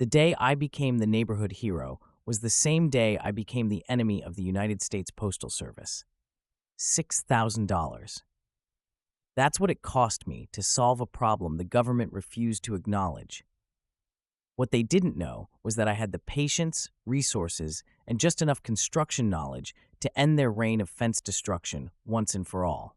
The day I became the neighborhood hero was the same day I became the enemy of the United States Postal Service. $6,000. That's what it cost me to solve a problem the government refused to acknowledge. What they didn't know was that I had the patience, resources, and just enough construction knowledge to end their reign of fence destruction once and for all.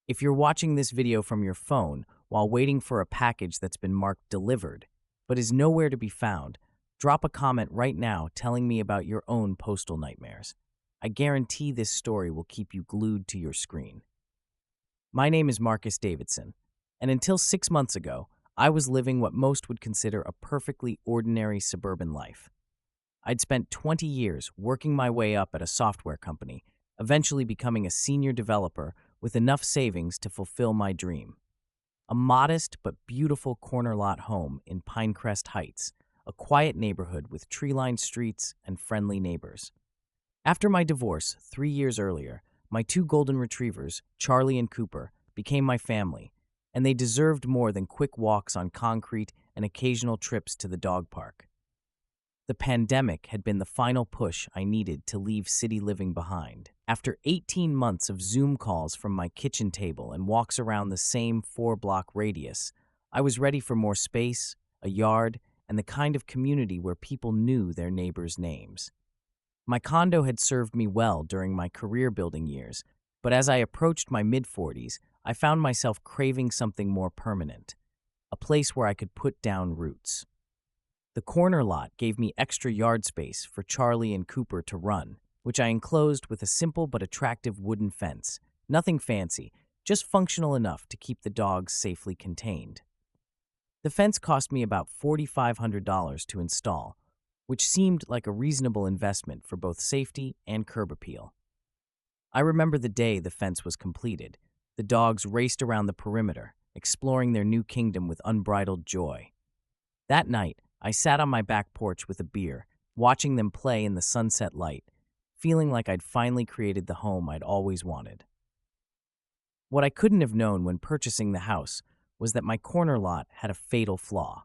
If you're watching this video from your phone while waiting for a package that's been marked delivered, but is nowhere to be found, drop a comment right now telling me about your own postal nightmares. I guarantee this story will keep you glued to your screen. My name is Marcus Davidson, and until 6 months ago, I was living what most would consider a perfectly ordinary suburban life. I'd spent 20 years working my way up at a software company, eventually becoming a senior developer with enough savings to fulfill my dream. A modest but beautiful corner lot home in Pinecrest Heights, a quiet neighborhood with tree-lined streets and friendly neighbors. After my divorce 3 years earlier, my two golden retrievers, Charlie and Cooper, became my family, and they deserved more than quick walks on concrete and occasional trips to the dog park. The pandemic had been the final push I needed to leave city living behind. After 18 months of Zoom calls from my kitchen table and walks around the same 4-block radius, I was ready for more space, a yard, and the kind of community where people knew their neighbors' names. My condo had served me well during my career-building years, but as I approached my mid-40s, I found myself craving something more permanent, a place where I could put down roots. The corner lot gave me extra yard space for Charlie and Cooper to run, which I enclosed with a simple but attractive wooden fence. Nothing fancy, just functional enough to keep the dogs safely contained. The fence cost me about $4,500 to install, which seemed like a reasonable investment for both safety and curb appeal. I remember the day the fence was completed. The dogs raced around the perimeter, exploring their new kingdom with unbridled joy. That night, I sat on my back porch with a beer, watching them play in the sunset light, feeling like I'd finally created the home I'd always wanted. What I couldn't have known when purchasing the house was that my corner lot had a fatal flaw.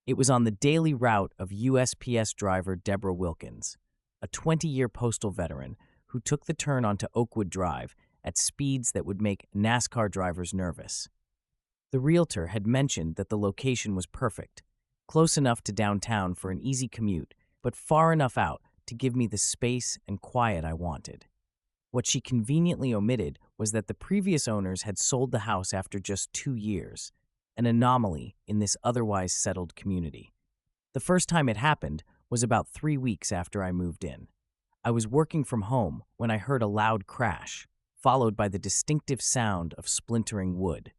It was on the daily route of USPS driver Deborah Wilkins, a 20-year postal veteran who took the turn onto Oakwood Drive at speeds that would make NASCAR drivers nervous. The realtor had mentioned that the location was perfect, close enough to downtown for an easy commute, but far enough out to give me the space and quiet I wanted. What she conveniently omitted was that the previous owners had sold the house after just 2 years, an anomaly in this otherwise settled community. The first time it happened was about 3 weeks after I moved in. I was working from home when I heard a loud crash, followed by the distinctive sound of splintering wood.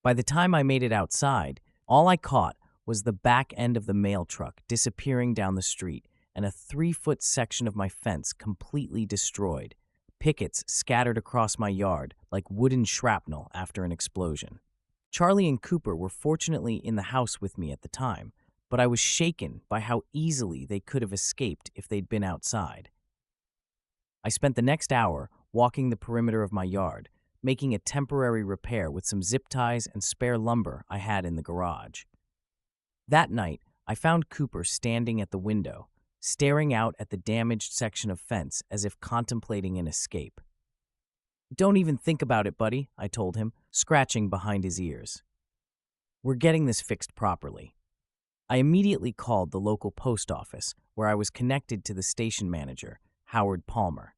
By the time I made it outside, all I caught was the back end of the mail truck disappearing down the street and a 3-foot section of my fence completely destroyed, pickets scattered across my yard like wooden shrapnel after an explosion. Charlie and Cooper were fortunately in the house with me at the time, but I was shaken by how easily they could have escaped if they'd been outside. I spent the next hour walking the perimeter of my yard, making a temporary repair with some zip ties and spare lumber I had in the garage. That night, I found Cooper standing at the window, staring out at the damaged section of fence as if contemplating an escape. "Don't even think about it, buddy," I told him, scratching behind his ears. "We're getting this fixed properly." I immediately called the local post office, where I was connected to the station manager, Howard Palmer.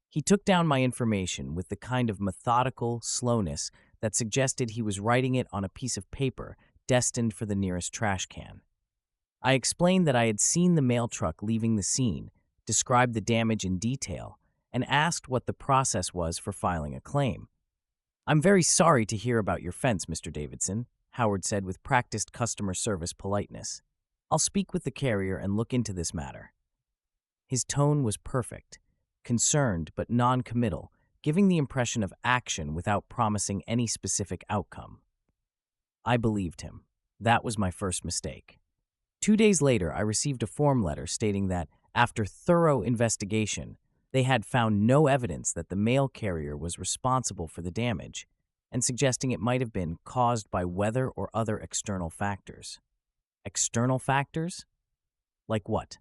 He took down my information with the kind of methodical slowness that suggested he was writing it on a piece of paper destined for the nearest trash can. I explained that I had seen the mail truck leaving the scene, described the damage in detail, and asked what the process was for filing a claim. "I'm very sorry to hear about your fence, Mr. Davidson," Howard said with practiced customer service politeness. "I'll speak with the carrier and look into this matter." His tone was perfect, concerned but non-committal, giving the impression of action without promising any specific outcome. I believed him. That was my first mistake. 2 days later, I received a form letter stating that, after thorough investigation, they had found no evidence that the mail carrier was responsible for the damage, and suggesting it might have been caused by weather or other external factors. External factors? Like what?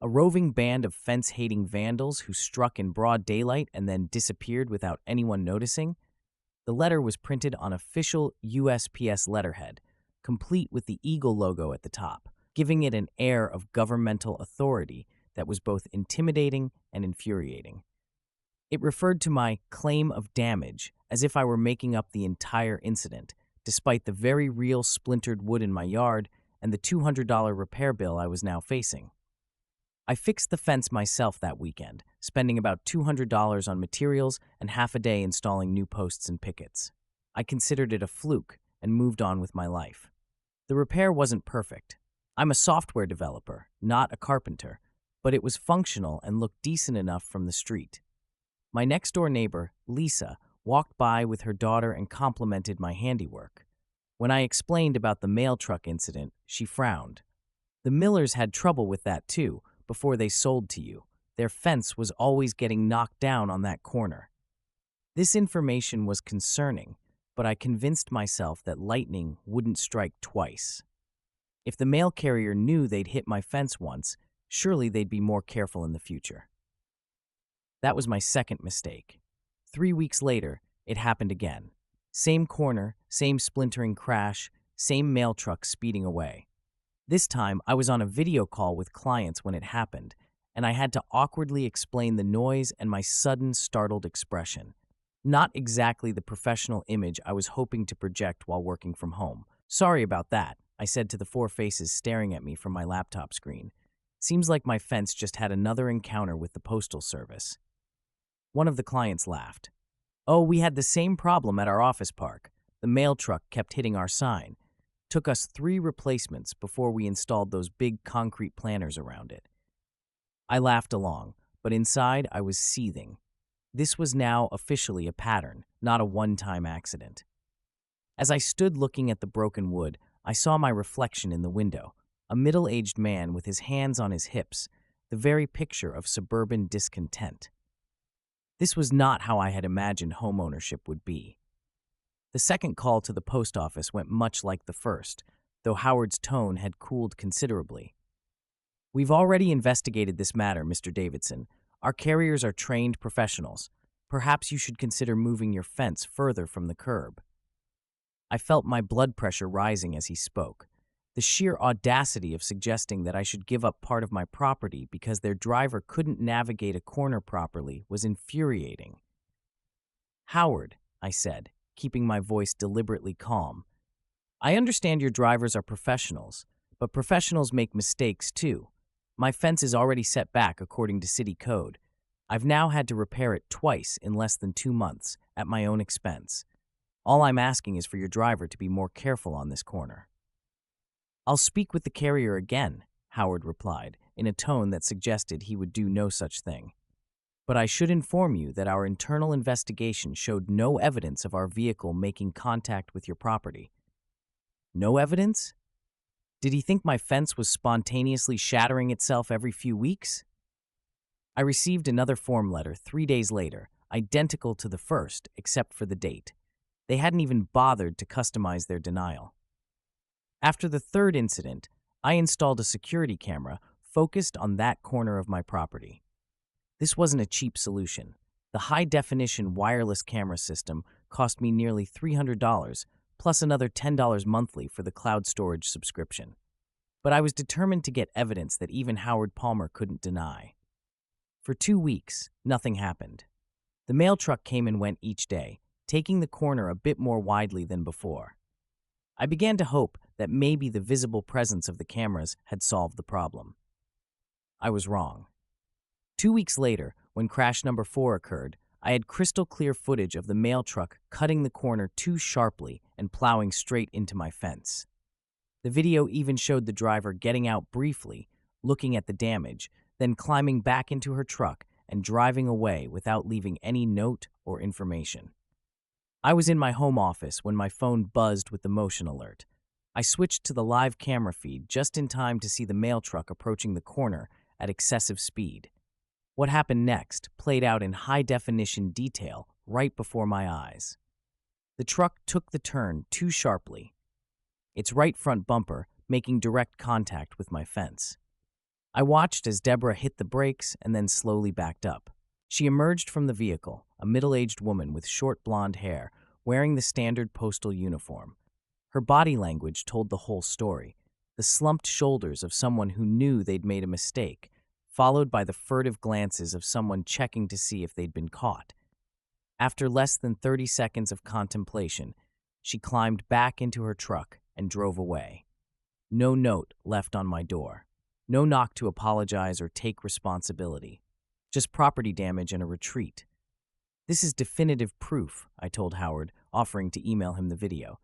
A roving band of fence-hating vandals who struck in broad daylight and then disappeared without anyone noticing? The letter was printed on official USPS letterhead, complete with the eagle logo at the top, giving it an air of governmental authority that was both intimidating and infuriating. It referred to my claim of damage as if I were making up the entire incident, despite the very real splintered wood in my yard and the $200 repair bill I was now facing. I fixed the fence myself that weekend, spending about $200 on materials and half a day installing new posts and pickets. I considered it a fluke and moved on with my life. The repair wasn't perfect. I'm a software developer, not a carpenter, but it was functional and looked decent enough from the street. My next-door neighbor, Lisa, walked by with her daughter and complimented my handiwork. When I explained about the mail truck incident, she frowned. The Millers had trouble with that too, before they sold to you. Their fence was always getting knocked down on that corner. This information was concerning, but I convinced myself that lightning wouldn't strike twice. If the mail carrier knew they'd hit my fence once, surely they'd be more careful in the future. That was my second mistake. 3 weeks later, it happened again. Same corner, same splintering crash, same mail truck speeding away. This time, I was on a video call with clients when it happened, and I had to awkwardly explain the noise and my sudden, startled expression. Not exactly the professional image I was hoping to project while working from home. Sorry about that, I said to the four faces staring at me from my laptop screen. Seems like my fence just had another encounter with the postal service. One of the clients laughed. Oh, we had the same problem at our office park. The mail truck kept hitting our sign. Took us 3 replacements before we installed those big concrete planters around it. I laughed along, but inside I was seething. This was now officially a pattern, not a one-time accident. As I stood looking at the broken wood, I saw my reflection in the window, a middle-aged man with his hands on his hips, the very picture of suburban discontent. This was not how I had imagined homeownership would be. The second call to the post office went much like the first, though Howard's tone had cooled considerably. We've already investigated this matter, Mr. Davidson. Our carriers are trained professionals. Perhaps you should consider moving your fence further from the curb. I felt my blood pressure rising as he spoke. The sheer audacity of suggesting that I should give up part of my property because their driver couldn't navigate a corner properly was infuriating. Howard, I said, keeping my voice deliberately calm. I understand your drivers are professionals, but professionals make mistakes too. My fence is already set back according to city code. I've now had to repair it twice in less than 2 months at my own expense. All I'm asking is for your driver to be more careful on this corner. I'll speak with the carrier again, Howard replied, in a tone that suggested he would do no such thing. But I should inform you that our internal investigation showed no evidence of our vehicle making contact with your property. No evidence? Did he think my fence was spontaneously shattering itself every few weeks? I received another form letter 3 days later, identical to the first except for the date. They hadn't even bothered to customize their denial. After the third incident, I installed a security camera focused on that corner of my property. This wasn't a cheap solution. The high-definition wireless camera system cost me nearly $300, plus another $10 monthly for the cloud storage subscription. But I was determined to get evidence that even Howard Palmer couldn't deny. For 2 weeks, nothing happened. The mail truck came and went each day, taking the corner a bit more widely than before. I began to hope that maybe the visible presence of the cameras had solved the problem. I was wrong. 2 weeks later, when crash number 4 occurred, I had crystal clear footage of the mail truck cutting the corner too sharply and plowing straight into my fence. The video even showed the driver getting out briefly, looking at the damage, then climbing back into her truck and driving away without leaving any note or information. I was in my home office when my phone buzzed with the motion alert. I switched to the live camera feed just in time to see the mail truck approaching the corner at excessive speed. What happened next played out in high-definition detail right before my eyes. The truck took the turn too sharply. Its right front bumper, making direct contact with my fence. I watched as Deborah hit the brakes and then slowly backed up. She emerged from the vehicle, a middle-aged woman with short blonde hair, wearing the standard postal uniform. Her body language told the whole story, the slumped shoulders of someone who knew they'd made a mistake, followed by the furtive glances of someone checking to see if they'd been caught. After less than 30 seconds of contemplation, she climbed back into her truck and drove away. No note left on my door. No knock to apologize or take responsibility. Just property damage and a retreat. "This is definitive proof," I told Howard, offering to email him the video.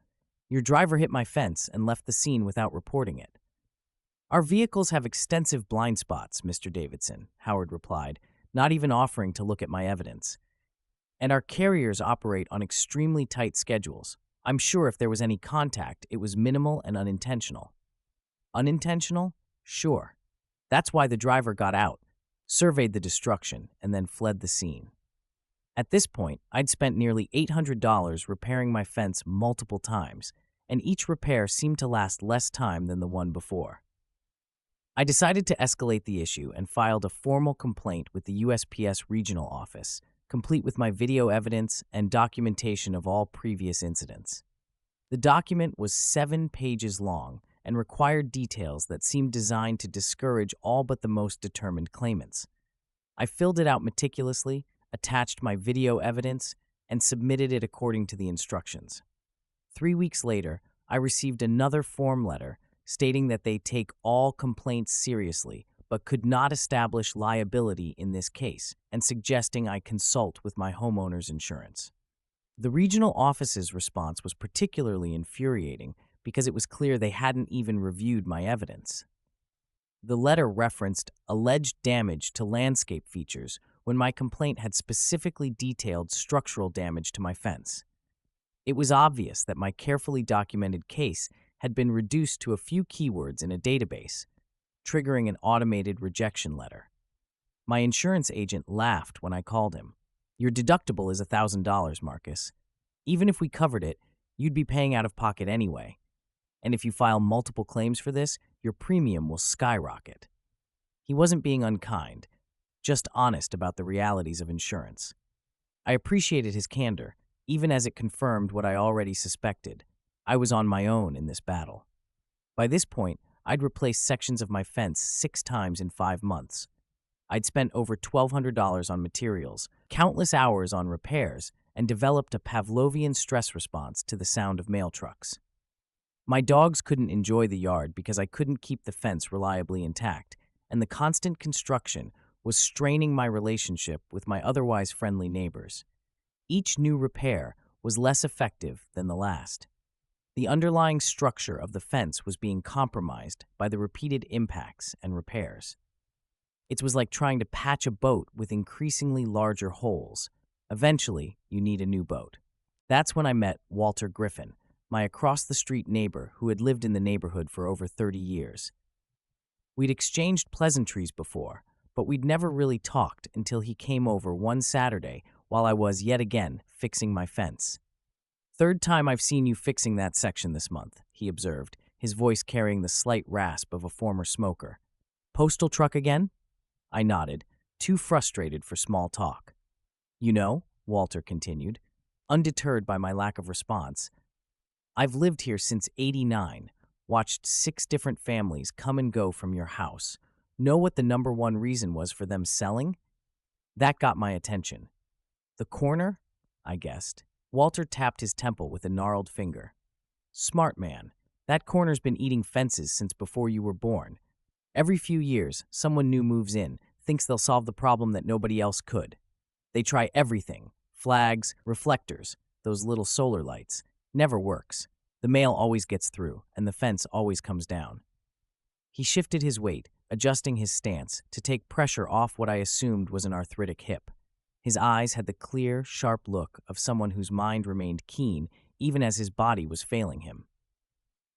"Your driver hit my fence and left the scene without reporting it." "Our vehicles have extensive blind spots, Mr. Davidson," Howard replied, not even offering to look at my evidence. "And our carriers operate on extremely tight schedules. I'm sure if there was any contact, it was minimal and unintentional." Unintentional? Sure. That's why the driver got out, surveyed the destruction, and then fled the scene. At this point, I'd spent nearly $800 repairing my fence multiple times, and each repair seemed to last less time than the one before. I decided to escalate the issue and filed a formal complaint with the USPS regional office, complete with my video evidence and documentation of all previous incidents. The document was 7 pages long and required details that seemed designed to discourage all but the most determined claimants. I filled it out meticulously, attached my video evidence, and submitted it according to the instructions. 3 weeks later, I received another form letter stating that they take all complaints seriously but could not establish liability in this case, and suggesting I consult with my homeowner's insurance. The regional office's response was particularly infuriating because it was clear they hadn't even reviewed my evidence. The letter referenced alleged damage to landscape features when my complaint had specifically detailed structural damage to my fence. It was obvious that my carefully documented case had been reduced to a few keywords in a database, triggering an automated rejection letter. My insurance agent laughed when I called him. "Your deductible is $1,000, Marcus. Even if we covered it, you'd be paying out of pocket anyway. And if you file multiple claims for this, your premium will skyrocket." He wasn't being unkind, just honest about the realities of insurance. I appreciated his candor, even as it confirmed what I already suspected. I was on my own in this battle. By this point, I'd replaced sections of my fence 6 times in 5 months. I'd spent over $1,200 on materials, countless hours on repairs, and developed a Pavlovian stress response to the sound of mail trucks. My dogs couldn't enjoy the yard because I couldn't keep the fence reliably intact, and the constant construction was straining my relationship with my otherwise friendly neighbors. Each new repair was less effective than the last. The underlying structure of the fence was being compromised by the repeated impacts and repairs. It was like trying to patch a boat with increasingly larger holes. Eventually, you need a new boat. That's when I met Walter Griffin, my across-the-street neighbor who had lived in the neighborhood for over 30 years. We'd exchanged pleasantries before, but we'd never really talked until he came over one Saturday while I was, yet again, fixing my fence. "Third time I've seen you fixing that section this month," he observed, his voice carrying the slight rasp of a former smoker. "Postal truck again?" I nodded, too frustrated for small talk. "You know," Walter continued, undeterred by my lack of response, "I've lived here since '89, watched 6 different families come and go from your house. Know what the number one reason was for them selling? That got my attention." "The corner?" I guessed. Walter tapped his temple with a gnarled finger. "Smart man. That corner's been eating fences since before you were born. Every few years, someone new moves in, thinks they'll solve the problem that nobody else could. They try everything, flags, reflectors, those little solar lights. Never works. The mail always gets through, and the fence always comes down." He shifted his weight, adjusting his stance to take pressure off what I assumed was an arthritic hip. His eyes had the clear, sharp look of someone whose mind remained keen even as his body was failing him.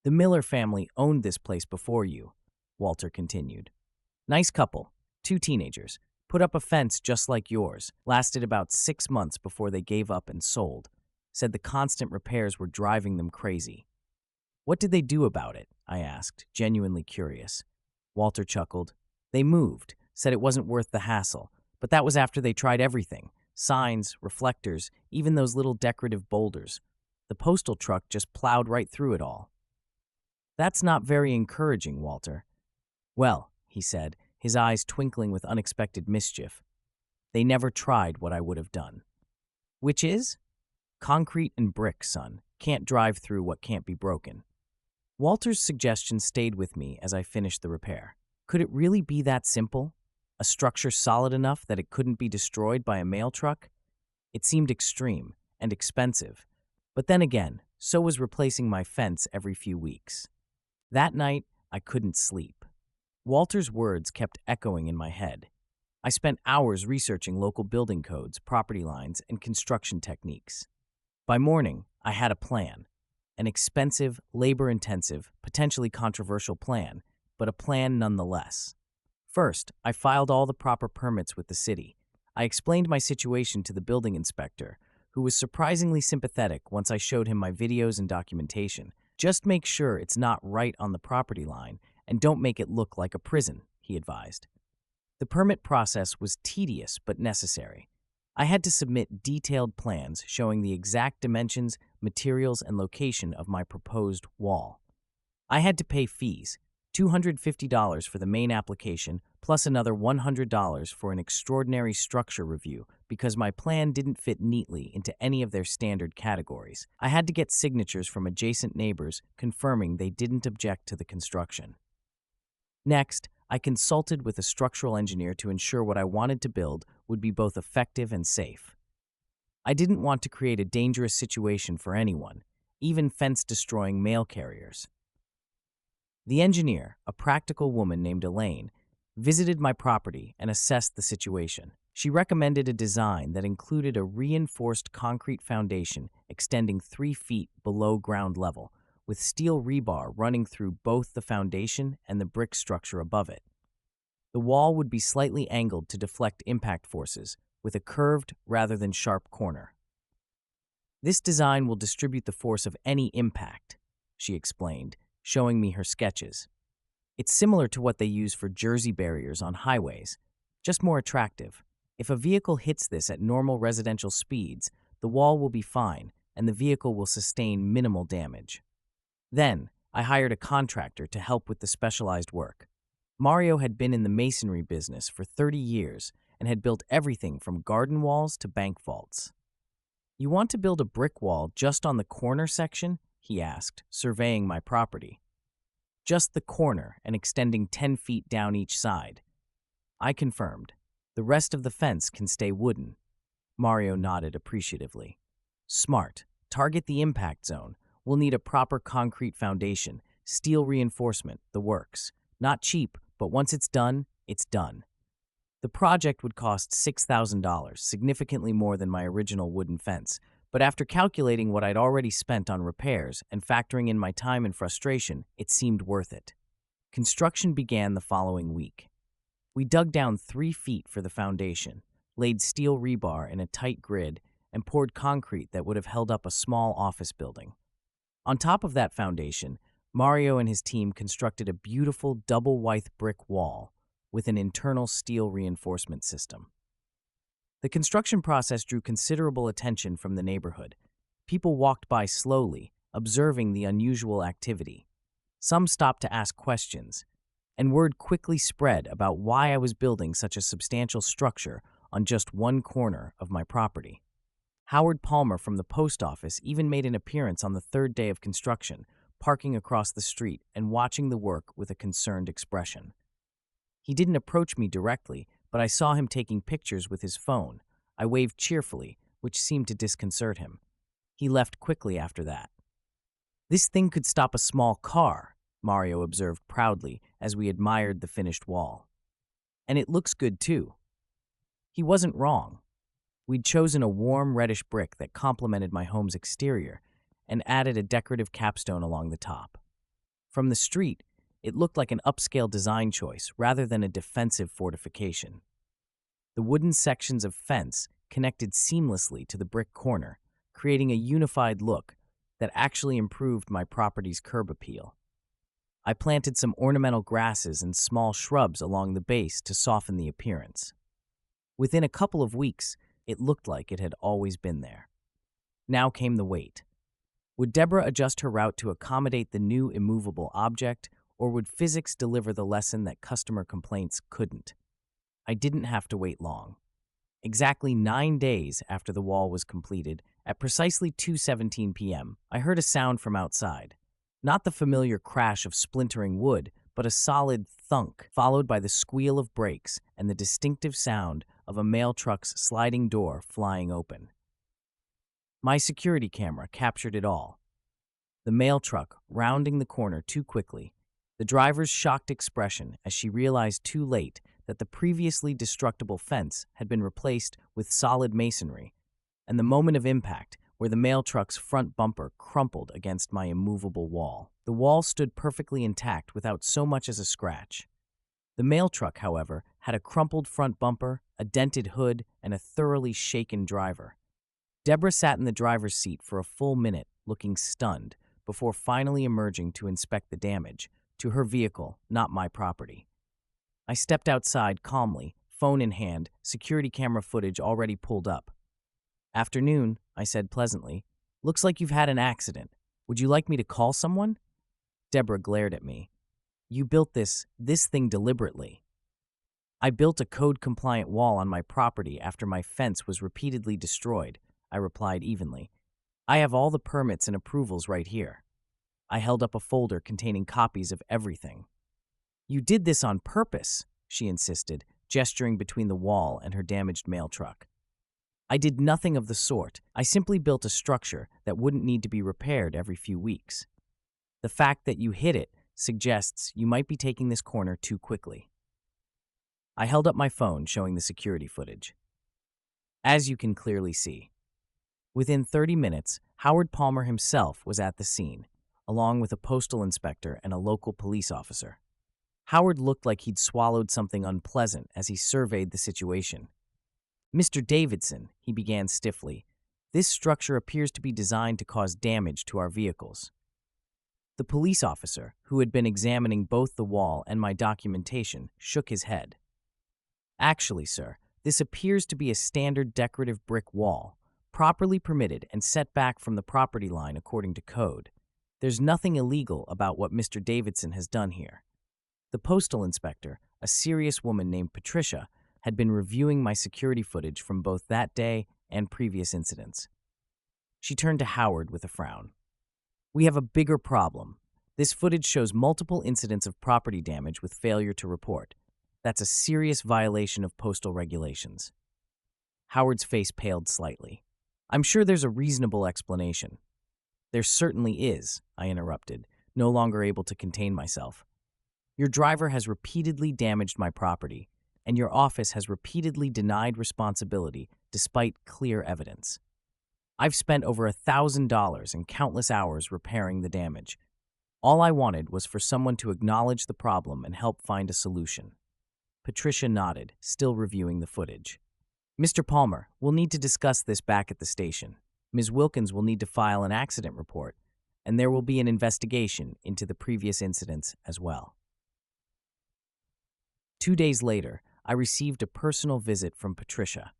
"The Miller family owned this place before you," Walter continued. "Nice couple, 2 teenagers, put up a fence just like yours, lasted about 6 months before they gave up and sold. Said the constant repairs were driving them crazy. What did they do about it? I asked, genuinely curious. Walter chuckled. They moved, said it wasn't worth the hassle, but that was after they tried everything: signs, reflectors, even those little decorative boulders. The postal truck just plowed right through it all. That's not very encouraging, Walter. Well, he said, his eyes twinkling with unexpected mischief, they never tried what I would have done. Which is? Concrete and brick, son. Can't drive through what can't be broken. Walter's suggestion stayed with me as I finished the repair. Could it really be that simple? A structure solid enough that it couldn't be destroyed by a mail truck? It seemed extreme and expensive. But then again, so was replacing my fence every few weeks. That night, I couldn't sleep. Walter's words kept echoing in my head. I spent hours researching local building codes, property lines, and construction techniques. By morning, I had a plan. An expensive, labor-intensive, potentially controversial plan, but a plan nonetheless. First, I filed all the proper permits with the city. I explained my situation to the building inspector, who was surprisingly sympathetic once I showed him my videos and documentation. Just make sure it's not right on the property line, and don't make it look like a prison, he advised. The permit process was tedious but necessary. I had to submit detailed plans showing the exact dimensions, materials, and location of my proposed wall. I had to pay fees, $250 for the main application, plus another $100 for an extraordinary structure review because my plan didn't fit neatly into any of their standard categories. I had to get signatures from adjacent neighbors confirming they didn't object to the construction. Next, I consulted with a structural engineer to ensure what I wanted to build would be both effective and safe. I didn't want to create a dangerous situation for anyone, even fence-destroying mail carriers. The engineer, a practical woman named Elaine, visited my property and assessed the situation. She recommended a design that included a reinforced concrete foundation extending 3 feet below ground level, with steel rebar running through both the foundation and the brick structure above it. The wall would be slightly angled to deflect impact forces, with a curved rather than sharp corner. This design will distribute the force of any impact, she explained, showing me her sketches. It's similar to what they use for Jersey barriers on highways, just more attractive. If a vehicle hits this at normal residential speeds, the wall will be fine and the vehicle will sustain minimal damage. Then, I hired a contractor to help with the specialized work. Mario had been in the masonry business for 30 years and had built everything from garden walls to bank vaults. You want to build a brick wall just on the corner section? He asked, surveying my property. Just the corner and extending 10 feet down each side. I confirmed. The rest of the fence can stay wooden. Mario nodded appreciatively. Smart. Target the impact zone. We'll need a proper concrete foundation, steel reinforcement, the works. Not cheap, but once it's done, it's done. The project would cost $6,000, significantly more than my original wooden fence, but after calculating what I'd already spent on repairs and factoring in my time and frustration, it seemed worth it. Construction began the following week. We dug down 3 feet for the foundation, laid steel rebar in a tight grid, and poured concrete that would have held up a small office building. On top of that foundation, Mario and his team constructed a beautiful double-width brick wall with an internal steel reinforcement system. The construction process drew considerable attention from the neighborhood. People walked by slowly, observing the unusual activity. Some stopped to ask questions, and word quickly spread about why I was building such a substantial structure on just one corner of my property. Howard Palmer from the post office even made an appearance on the 3rd day of construction, parking across the street and watching the work with a concerned expression. He didn't approach me directly, but I saw him taking pictures with his phone. I waved cheerfully, which seemed to disconcert him. He left quickly after that. This thing could stop a small car, Mario observed proudly as we admired the finished wall. And it looks good too. He wasn't wrong. We'd chosen a warm reddish brick that complemented my home's exterior and added a decorative capstone along the top. From the street, it looked like an upscale design choice rather than a defensive fortification. The wooden sections of fence connected seamlessly to the brick corner, creating a unified look, that actually improved my property's curb appeal. I planted some ornamental grasses and small shrubs along the base to soften the appearance. Within a couple of weeks, it looked like it had always been there. Now came the wait. Would Deborah adjust her route to accommodate the new immovable object, or would physics deliver the lesson that customer complaints couldn't? I didn't have to wait long. Exactly 9 days after the wall was completed, at precisely 2:17 p.m., I heard a sound from outside. Not the familiar crash of splintering wood, but a solid thunk, followed by the squeal of brakes and the distinctive sound of a mail truck's sliding door flying open. My security camera captured it all. The mail truck rounding the corner too quickly, the driver's shocked expression as she realized too late that the previously destructible fence had been replaced with solid masonry, and the moment of impact where the mail truck's front bumper crumpled against my immovable wall. The wall stood perfectly intact without so much as a scratch. The mail truck, however, had a crumpled front bumper, a dented hood, and a thoroughly shaken driver. Deborah sat in the driver's seat for a full minute, looking stunned, before finally emerging to inspect the damage, to her vehicle, not my property. I stepped outside calmly, phone in hand, security camera footage already pulled up. "Afternoon," I said pleasantly. "Looks like you've had an accident. Would you like me to call someone?" Deborah glared at me. "You built this thing deliberately." "I built a code-compliant wall on my property after my fence was repeatedly destroyed," I replied evenly. "I have all the permits and approvals right here." I held up a folder containing copies of everything. "You did this on purpose," she insisted, gesturing between the wall and her damaged mail truck. "I did nothing of the sort. I simply built a structure that wouldn't need to be repaired every few weeks. The fact that you hit it suggests you might be taking this corner too quickly." I held up my phone showing the security footage. As you can clearly see, within 30 minutes, Howard Palmer himself was at the scene, along with a postal inspector and a local police officer. Howard looked like he'd swallowed something unpleasant as he surveyed the situation. "Mr. Davidson," he began stiffly, "this structure appears to be designed to cause damage to our vehicles." The police officer, who had been examining both the wall and my documentation, shook his head. "Actually, sir, this appears to be a standard decorative brick wall, properly permitted and set back from the property line according to code. There's nothing illegal about what Mr. Davidson has done here." The postal inspector, a serious woman named Patricia, had been reviewing my security footage from both that day and previous incidents. She turned to Howard with a frown. "We have a bigger problem. This footage shows multiple incidents of property damage with failure to report. That's a serious violation of postal regulations." Howard's face paled slightly. "I'm sure there's a reasonable explanation." "There certainly is," I interrupted, no longer able to contain myself. "Your driver has repeatedly damaged my property, and your office has repeatedly denied responsibility despite clear evidence. I've spent over $1,000 and countless hours repairing the damage. All I wanted was for someone to acknowledge the problem and help find a solution." Patricia nodded, still reviewing the footage. "Mr. Palmer, we'll need to discuss this back at the station. Ms. Wilkins will need to file an accident report, and there will be an investigation into the previous incidents as well." 2 days later, I received a personal visit from Patricia.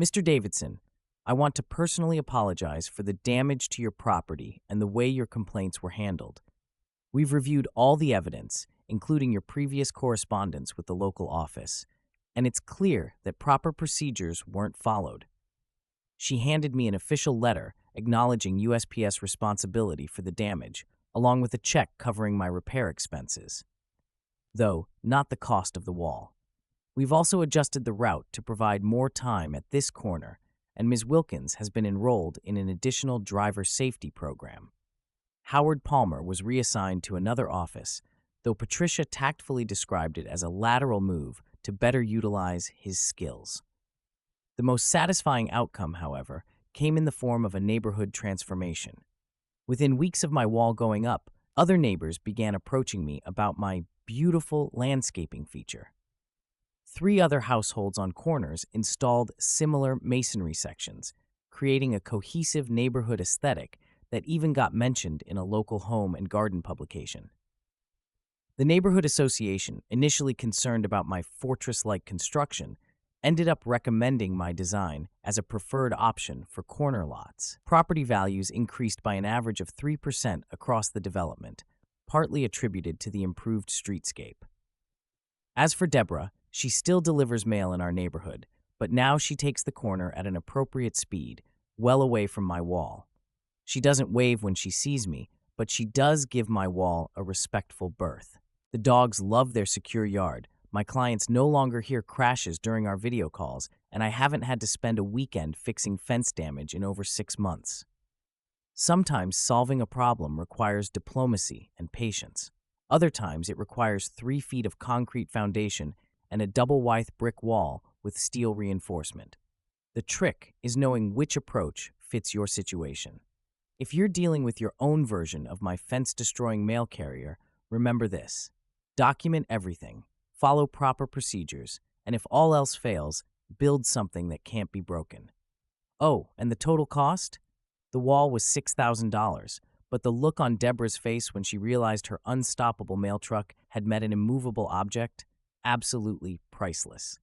"Mr. Davidson, I want to personally apologize for the damage to your property and the way your complaints were handled. We've reviewed all the evidence, including your previous correspondence with the local office, and it's clear that proper procedures weren't followed." She handed me an official letter acknowledging USPS responsibility for the damage, along with a check covering my repair expenses, though not the cost of the wall. "We've also adjusted the route to provide more time at this corner, and Ms. Wilkins has been enrolled in an additional driver safety program." Howard Palmer was reassigned to another office, though Patricia tactfully described it as a lateral move to better utilize his skills. The most satisfying outcome, however, came in the form of a neighborhood transformation. Within weeks of my wall going up, other neighbors began approaching me about my beautiful landscaping feature. 3 other households on corners installed similar masonry sections, creating a cohesive neighborhood aesthetic that even got mentioned in a local home and garden publication. The neighborhood association, initially concerned about my fortress-like construction, ended up recommending my design as a preferred option for corner lots. Property values increased by an average of 3% across the development, partly attributed to the improved streetscape. As for Deborah, she still delivers mail in our neighborhood, but now she takes the corner at an appropriate speed, well away from my wall. She doesn't wave when she sees me, but she does give my wall a respectful berth. The dogs love their secure yard. My clients no longer hear crashes during our video calls, and I haven't had to spend a weekend fixing fence damage in over 6 months. Sometimes solving a problem requires diplomacy and patience. Other times it requires 3 feet of concrete foundation and a double-wide brick wall with steel reinforcement. The trick is knowing which approach fits your situation. If you're dealing with your own version of my fence-destroying mail carrier, remember this. Document everything, follow proper procedures, and if all else fails, build something that can't be broken. Oh, and the total cost? The wall was $6,000, but the look on Deborah's face when she realized her unstoppable mail truck had met an immovable object? Absolutely priceless.